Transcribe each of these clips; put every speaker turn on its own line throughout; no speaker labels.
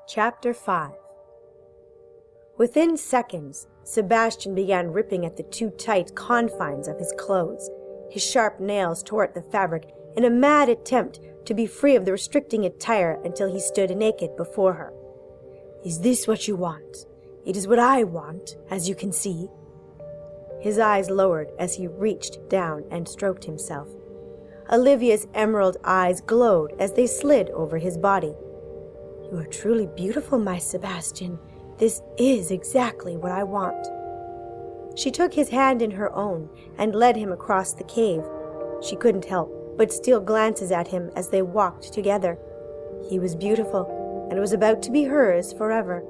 Chapter 5. Within seconds, Sebastian began ripping at the too tight confines of his clothes. His sharp nails tore at the fabric in a mad attempt to be free of the restricting attire until he stood naked before her. "Is this what you want? It is what I want, as you can see." His eyes lowered as he reached down and stroked himself. Olivia's emerald eyes glowed as they slid over his body. "You are truly beautiful, my Sebastian. This is exactly what I want." She took his hand in her own and led him across the cave. She couldn't help but steal glances at him as they walked together. He was beautiful and was about to be hers forever.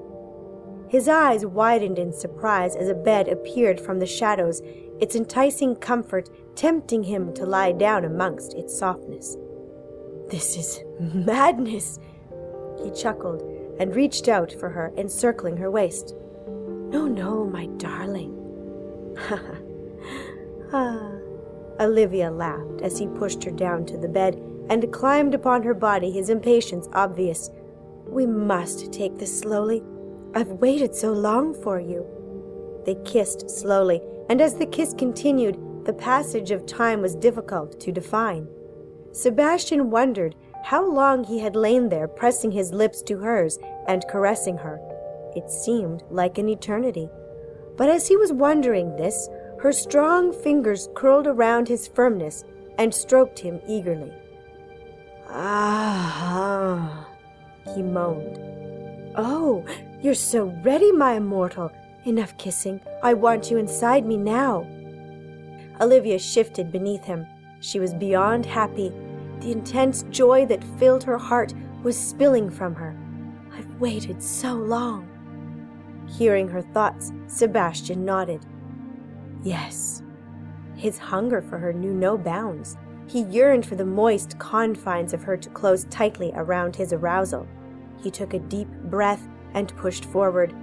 His eyes widened in surprise as a bed appeared from the shadows, its enticing comfort tempting him to lie down amongst its softness. "This is madness," he chuckled and reached out for her, encircling her waist. No, my darling." Olivia laughed as he pushed her down to the bed and climbed upon her body, his impatience obvious. "We must take this slowly. I've waited so long for you." They kissed slowly, and as the kiss continued, the passage of time was difficult to define. Sebastian wondered how long he had lain there, pressing his lips to hers and caressing her. It seemed like an eternity. But as he was wondering this, her strong fingers curled around his firmness and stroked him eagerly. "Ah," he moaned. "Oh, you're so ready, my immortal. Enough kissing. I want you inside me now." Olivia shifted beneath him. She was beyond happy. The intense joy that filled her heart was spilling from her. "I've waited so long." Hearing her thoughts, Sebastian nodded. Yes. His hunger for her knew no bounds. He yearned for the moist confines of her to close tightly around his arousal. He took a deep breath and pushed forward.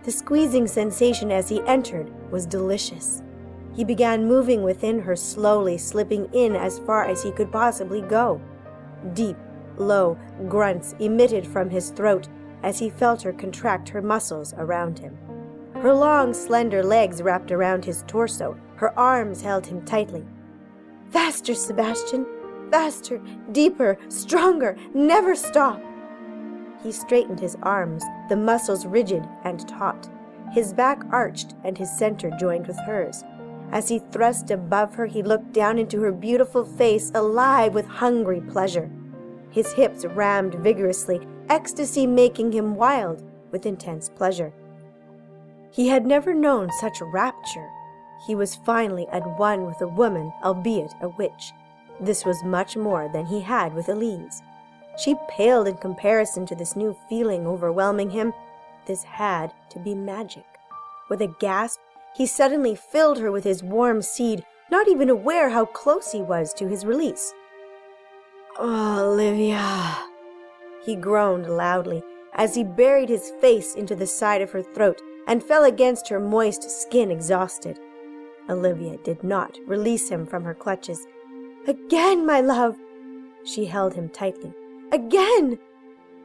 The squeezing sensation as he entered was delicious. He began moving within her, slowly slipping in as far as he could possibly go. Deep, low grunts emitted from his throat as he felt her contract her muscles around him. Her long, slender legs wrapped around his torso. Her arms held him tightly. "Faster, Sebastian! Faster! Deeper! Stronger! Never stop!" He straightened his arms, the muscles rigid and taut. His back arched and his center joined with hers. As he thrust above her, he looked down into her beautiful face, alive with hungry pleasure. His hips rammed vigorously, ecstasy making him wild with intense pleasure. He had never known such rapture. He was finally at one with a woman, albeit a witch. This was much more than he had with Elise. She paled in comparison to this new feeling overwhelming him. This had to be magic. With a gasp, he suddenly filled her with his warm seed, not even aware how close he was to his release. "Oh, Olivia," he groaned loudly as he buried his face into the side of her throat and fell against her moist skin, exhausted. Olivia did not release him from her clutches. "Again, my love!" She held him tightly. "Again!"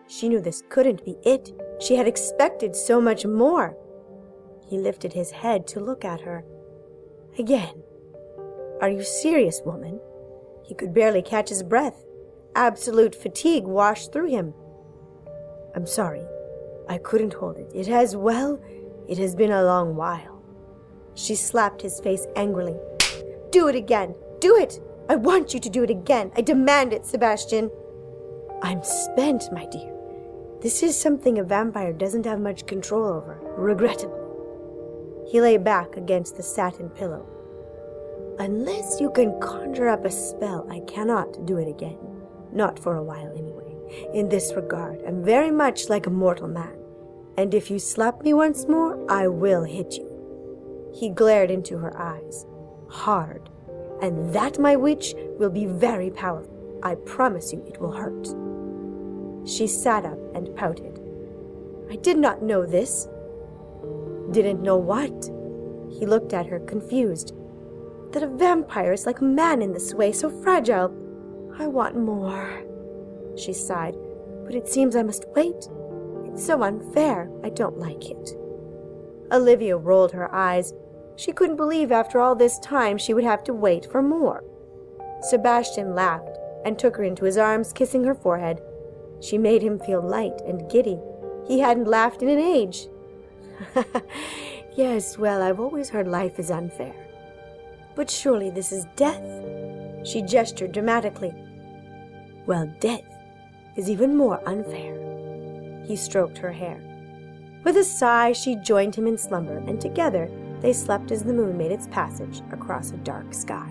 She knew this couldn't be it. She had expected so much more. He lifted his head to look at her. "Again? Are you serious, woman?" He could barely catch his breath. Absolute fatigue washed through him. "I'm sorry. I couldn't hold it. It has been a long while." She slapped his face angrily. "Do it again! Do it! I want you to do it again! I demand it, Sebastian!" "I'm spent, my dear. This is something a vampire doesn't have much control over, regrettably." He lay back against the satin pillow. "Unless you can conjure up a spell, I cannot do it again. Not for a while, anyway. In this regard, I'm very much like a mortal man. And if you slap me once more, I will hit you." He glared into her eyes. "Hard. And that, my witch, will be very powerful. I promise you it will hurt." She sat up and pouted. "I did not know this." "Didn't know what?" He looked at her, confused. "That a vampire is like a man in this way, so fragile. I want more." She sighed. "But it seems I must wait. It's so unfair. I don't like it." Olivia rolled her eyes. She couldn't believe after all this time she would have to wait for more. Sebastian laughed and took her into his arms, kissing her forehead. She made him feel light and giddy. He hadn't laughed in an age. "Yes, well, I've always heard life is unfair. But surely this is death." She gestured dramatically. "Well, death is even more unfair." He stroked her hair. With a sigh, she joined him in slumber, and together they slept as the moon made its passage across a dark sky.